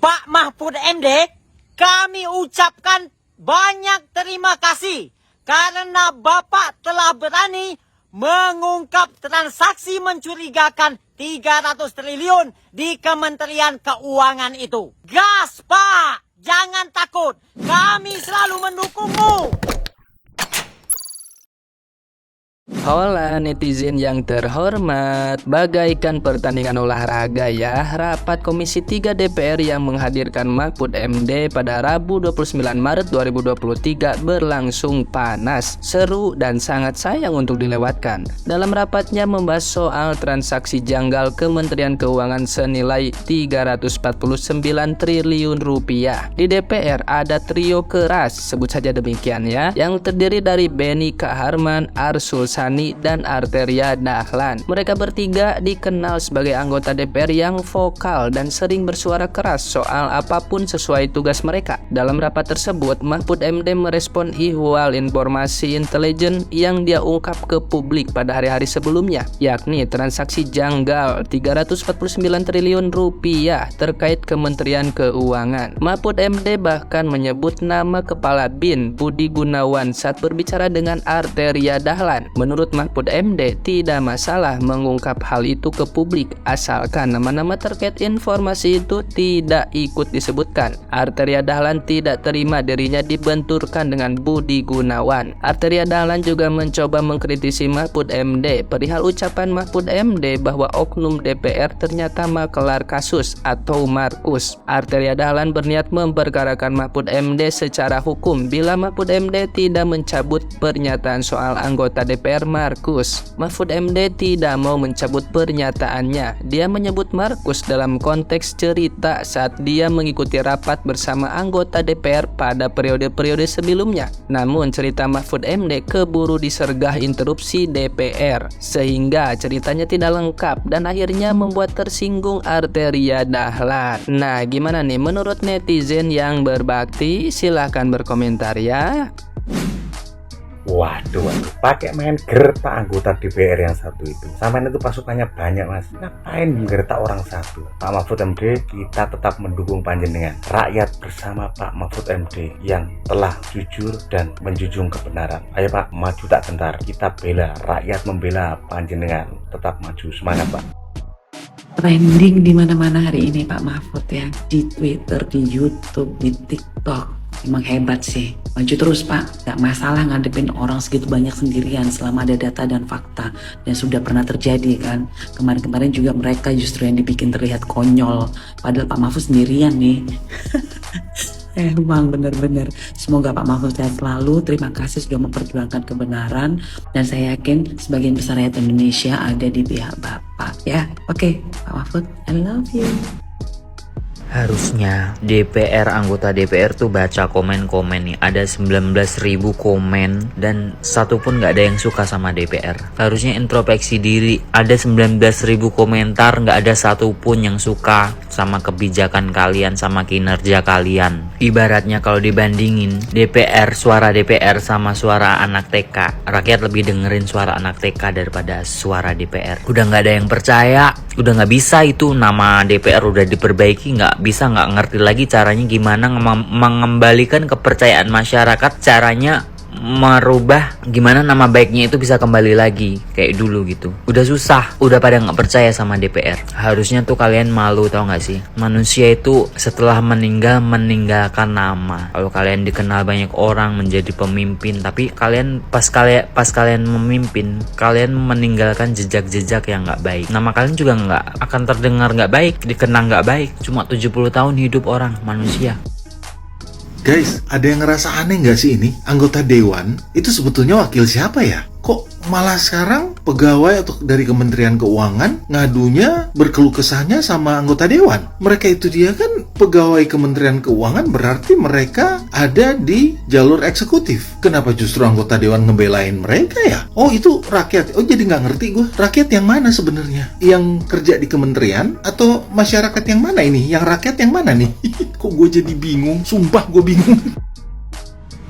Pak Mahfud MD, kami ucapkan banyak terima kasih karena Bapak telah berani mengungkap transaksi mencurigakan 300 triliun di Kementerian Keuangan itu. Gas, Pak! Jangan takut, kami selalu mendukungmu. Hola netizen yang terhormat, bagaikan pertandingan olahraga ya, rapat Komisi 3 DPR yang menghadirkan Mahfud MD pada Rabu 29 Maret 2023 berlangsung panas, seru dan sangat sayang untuk dilewatkan. Dalam rapatnya membahas soal transaksi janggal Kementerian Keuangan senilai 349 triliun rupiah. Di DPR ada trio keras, sebut saja demikian ya, yang terdiri dari Beni Kaharman, Arsul Sani dan Arteria Dahlan. Mereka bertiga dikenal sebagai anggota DPR yang vokal dan sering bersuara keras soal apapun sesuai tugas mereka. Dalam rapat tersebut, Mahfud MD merespon ihwal informasi intelijen yang dia ungkap ke publik pada hari-hari sebelumnya, yakni transaksi janggal 349 triliun rupiah terkait Kementerian Keuangan. Mahfud MD bahkan menyebut nama Kepala BIN Budi Gunawan saat berbicara dengan Arteria Dahlan. Menurut Mahfud MD, tidak masalah mengungkap hal itu ke publik asalkan nama-nama terkait informasi itu tidak ikut disebutkan. Arteria Dahlan tidak terima dirinya dibenturkan dengan Budi Gunawan. Arteria Dahlan juga mencoba mengkritisi Mahfud MD perihal ucapan Mahfud MD bahwa oknum DPR ternyata makelar kasus atau Markus. Arteria Dahlan berniat memperkarakan Mahfud MD secara hukum bila Mahfud MD tidak mencabut pernyataan soal anggota DPR Markus. Mahfud MD tidak mau mencabut pernyataannya. Dia menyebut Markus dalam konteks cerita saat dia mengikuti rapat bersama anggota DPR pada periode-periode sebelumnya. Namun cerita Mahfud MD keburu disergah interupsi DPR sehingga ceritanya tidak lengkap dan akhirnya membuat tersinggung Arteria Dahlan. Nah, gimana nih menurut netizen yang berbakti? Silahkan berkomentar ya. Waduh, pakai main gertak anggota DPR yang satu itu. Sampai itu pasukannya banyak mas. Ngapain gertak orang satu? Pak Mahfud MD, kita tetap mendukung panjenengan. Rakyat bersama Pak Mahfud MD yang telah jujur dan menjunjung kebenaran. Ayo Pak, maju tak gentar. Kita bela, rakyat membela panjenengan. Tetap maju, semangat Pak. Trending di mana-mana hari ini Pak Mahfud ya, di Twitter, di YouTube, di TikTok. Emang hebat sih, maju terus Pak, gak masalah ngadepin orang segitu banyak sendirian selama ada data dan fakta. Dan sudah pernah terjadi kan, kemarin-kemarin juga mereka justru yang dibikin terlihat konyol, padahal Pak Mahfud sendirian nih. Emang bener-bener, semoga Pak Mahfud sehat selalu. Terima kasih sudah memperjuangkan kebenaran, dan saya yakin sebagian besar rakyat Indonesia ada di pihak Bapak ya. Oke, Pak Mahfud, I love you. Harusnya DPR, anggota DPR tuh baca komen-komen nih. Ada 19.000 komen dan satu pun gak ada yang suka sama DPR. Harusnya introspeksi diri. Ada 19.000 komentar, gak ada satu pun yang suka sama kebijakan kalian, sama kinerja kalian. Ibaratnya kalau dibandingin DPR, suara DPR sama suara anak TK, rakyat lebih dengerin suara anak TK daripada suara DPR. Udah gak ada yang percaya, udah gak bisa itu nama DPR udah diperbaiki, gak bisa, nggak ngerti lagi caranya gimana mengembalikan kepercayaan masyarakat, caranya merubah gimana nama baiknya itu bisa kembali lagi kayak dulu gitu. Udah susah, udah pada nggak percaya sama DPR. Harusnya tuh kalian malu, tau nggak sih? Manusia itu setelah meninggal meninggalkan nama. Kalau kalian dikenal banyak orang menjadi pemimpin, tapi kalian pas kalian memimpin, kalian meninggalkan jejak-jejak yang nggak baik. Nama kalian juga nggak akan terdengar nggak baik, dikenang nggak baik. Cuma 70 tahun hidup orang manusia. Guys, ada yang ngerasa aneh nggak sih ini? Anggota Dewan itu sebetulnya wakil siapa ya? Kok malah sekarang pegawai atau dari Kementerian Keuangan ngadunya, berkeluh kesahnya sama anggota Dewan? Mereka itu dia kan pegawai Kementerian Keuangan, berarti mereka ada di jalur eksekutif. Kenapa justru anggota Dewan ngebelain mereka ya? Oh itu rakyat. Oh jadi nggak ngerti gue. Rakyat yang mana sebenarnya? Yang kerja di kementerian atau masyarakat yang mana ini? Yang rakyat yang mana nih? Kok gue jadi bingung? Sumpah gue bingung.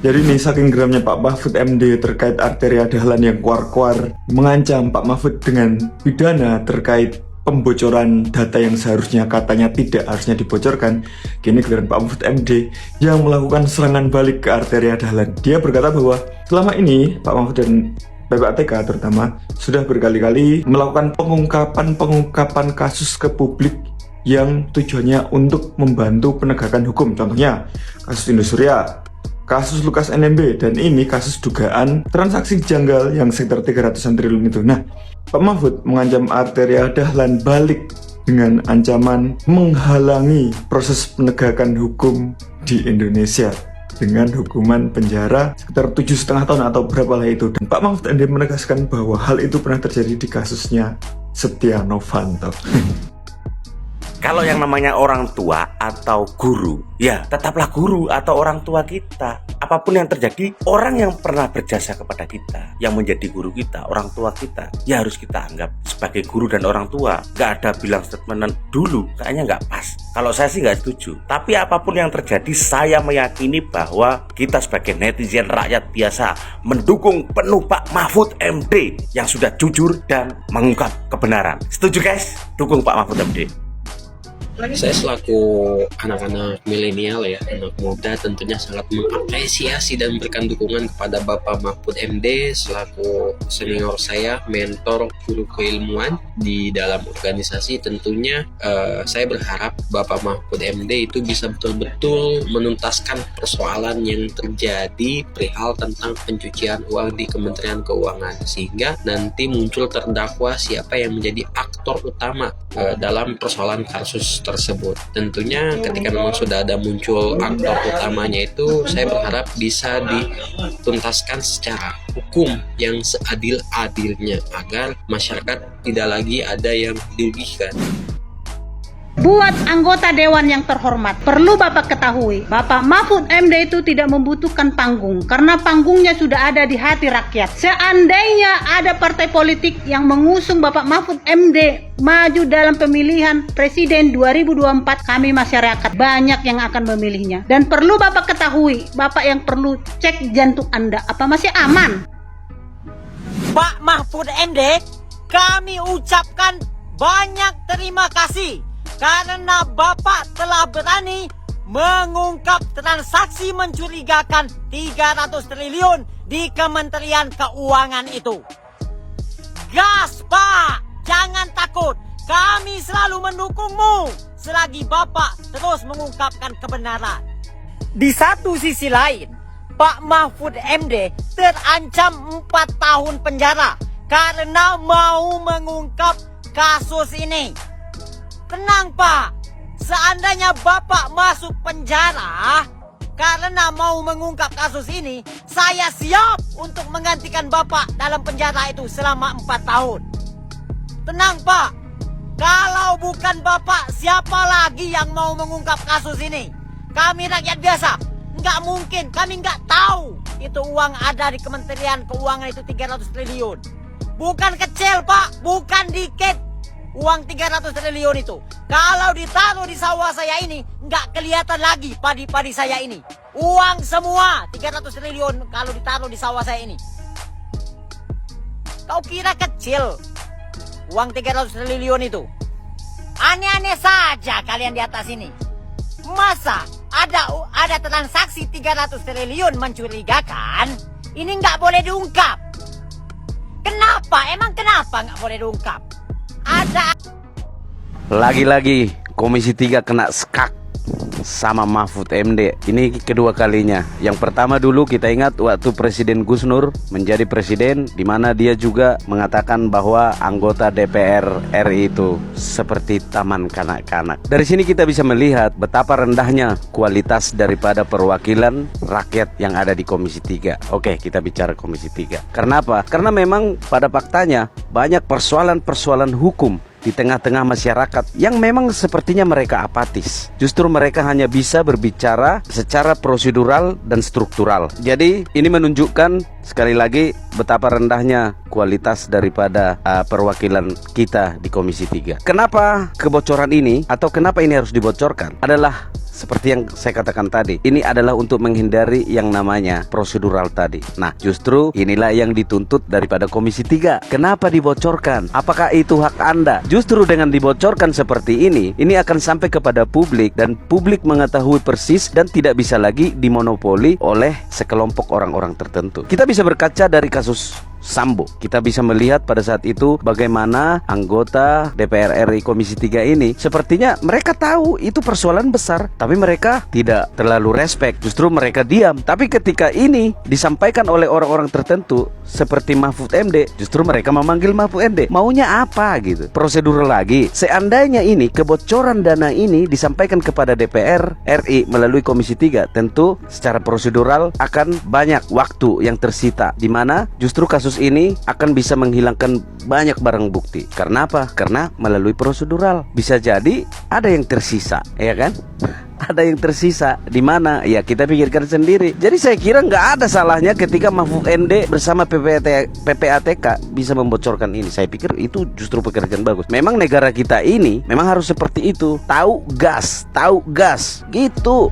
Jadi nih saking geramnya Pak Mahfud MD terkait Arteria Dahlan yang kuar-kuar mengancam Pak Mahfud dengan pidana terkait pembocoran data yang seharusnya katanya tidak harusnya dibocorkan, kini giliran Pak Mahfud MD yang melakukan serangan balik ke Arteria Dahlan. Dia berkata bahwa selama ini Pak Mahfud dan PPATK terutama sudah berkali-kali melakukan pengungkapan kasus ke publik yang tujuannya untuk membantu penegakan hukum. Contohnya kasus Indosuria, kasus Lukas NMB, dan ini kasus dugaan transaksi janggal yang sekitar 300-an triliun itu. Nah, Pak Mahfud mengancam Arteria Dahlan balik dengan ancaman menghalangi proses penegakan hukum di Indonesia dengan hukuman penjara sekitar 7,5 tahun atau berapalah itu. Dan Pak Mahfud MD menegaskan bahwa hal itu pernah terjadi di kasusnya Setia Novanto. Kalau yang namanya orang tua atau guru, ya tetaplah guru atau orang tua kita. Apapun yang terjadi, orang yang pernah berjasa kepada kita, yang menjadi guru kita, orang tua kita, ya harus kita anggap sebagai guru dan orang tua. Gak ada bilang statement dulu, kayaknya nggak pas. Kalau saya sih nggak setuju. Tapi apapun yang terjadi, saya meyakini bahwa kita sebagai netizen rakyat biasa mendukung penuh Pak Mahfud MD yang sudah jujur dan mengungkap kebenaran. Setuju guys? Dukung Pak Mahfud MD. Saya selaku anak-anak milenial ya, anak muda, tentunya sangat mengapresiasi dan memberikan dukungan kepada Bapak Mahfud MD selaku senior saya, mentor, guru keilmuan di dalam organisasi. Tentunya saya berharap Bapak Mahfud MD itu bisa betul-betul menuntaskan persoalan yang terjadi perihal tentang pencucian uang di Kementerian Keuangan, sehingga nanti muncul terdakwa siapa yang menjadi aktor utama dalam persoalan kasus tersebut. Tentunya ketika memang sudah ada muncul aktor utamanya itu, saya berharap bisa dituntaskan secara hukum yang seadil-adilnya agar masyarakat tidak lagi ada yang dirugikan. Buat anggota Dewan yang terhormat, perlu Bapak ketahui, Bapak Mahfud MD itu tidak membutuhkan panggung, karena panggungnya sudah ada di hati rakyat. Seandainya ada partai politik yang mengusung Bapak Mahfud MD maju dalam pemilihan Presiden 2024, kami masyarakat banyak yang akan memilihnya. Dan perlu Bapak ketahui, Bapak yang perlu cek jantung Anda, apa masih aman? Pak Mahfud MD, kami ucapkan banyak terima kasih karena Bapak telah berani mengungkap transaksi mencurigakan 300 triliun di Kementerian Keuangan itu. Gas Pak, jangan takut, kami selalu mendukungmu selagi Bapak terus mengungkapkan kebenaran. Di satu sisi lain, Pak Mahfud MD terancam 4 tahun penjara karena mau mengungkap kasus ini. Tenang Pak, seandainya Bapak masuk penjara karena mau mengungkap kasus ini, saya siap untuk menggantikan Bapak dalam penjara itu selama 4 tahun. Tenang Pak, kalau bukan Bapak, siapa lagi yang mau mengungkap kasus ini? Kami rakyat biasa, nggak mungkin, kami nggak tahu itu uang ada di Kementerian Keuangan itu 300 triliun. Bukan kecil Pak, bukan dikit. Uang 300 triliun itu, kalau ditaruh di sawah saya ini, nggak kelihatan lagi padi-padi saya ini. Uang semua 300 triliun kalau ditaruh di sawah saya ini. Kau kira kecil uang 300 triliun itu? Aneh-aneh saja kalian di atas ini. Masa ada transaksi 300 triliun mencurigakan, ini nggak boleh diungkap. Kenapa? Emang kenapa nggak boleh diungkap? Lagi-lagi Komisi 3 kena skak sama Mahfud MD. Ini kedua kalinya. Yang pertama dulu kita ingat waktu Presiden Gus Nur menjadi presiden, di mana dia juga mengatakan bahwa anggota DPR RI itu seperti taman kanak-kanak. Dari sini kita bisa melihat betapa rendahnya kualitas daripada perwakilan rakyat yang ada di Komisi 3. Oke, kita bicara Komisi 3. Karena apa? Karena memang pada faktanya banyak persoalan-persoalan hukum di tengah-tengah masyarakat yang memang sepertinya mereka apatis. Justru mereka hanya bisa berbicara secara prosedural dan struktural. Jadi ini menunjukkan sekali lagi betapa rendahnya kualitas daripada perwakilan kita di Komisi 3. Kenapa kebocoran ini atau kenapa ini harus dibocorkan adalah seperti yang saya katakan tadi, ini adalah untuk menghindari yang namanya prosedural tadi. Nah, justru inilah yang dituntut daripada Komisi 3. Kenapa dibocorkan? Apakah itu hak Anda? Justru dengan dibocorkan seperti ini akan sampai kepada publik dan publik mengetahui persis dan tidak bisa lagi dimonopoli oleh sekelompok orang-orang tertentu. Kita bisa berkaca dari kasus Sambo. Kita bisa melihat pada saat itu bagaimana anggota DPR RI Komisi 3 ini sepertinya mereka tahu itu persoalan besar, tapi mereka tidak terlalu respect, justru mereka diam. Tapi ketika ini disampaikan oleh orang-orang tertentu seperti Mahfud MD, justru mereka memanggil Mahfud MD. Maunya apa gitu? Prosedur lagi. Seandainya ini kebocoran dana ini disampaikan kepada DPR RI melalui Komisi 3, tentu secara prosedural akan banyak waktu yang tersita, di mana justru kasus ini akan bisa menghilangkan banyak barang bukti. Karena apa? Karena melalui prosedural bisa jadi ada yang tersisa, ya kan? Ada yang tersisa di mana? Ya kita pikirkan sendiri. Jadi saya kira nggak ada salahnya ketika Mahfud MD bersama PPATK bisa membocorkan ini. Saya pikir itu justru pekerjaan bagus. Memang negara kita ini memang harus seperti itu. Tahu gas gitu.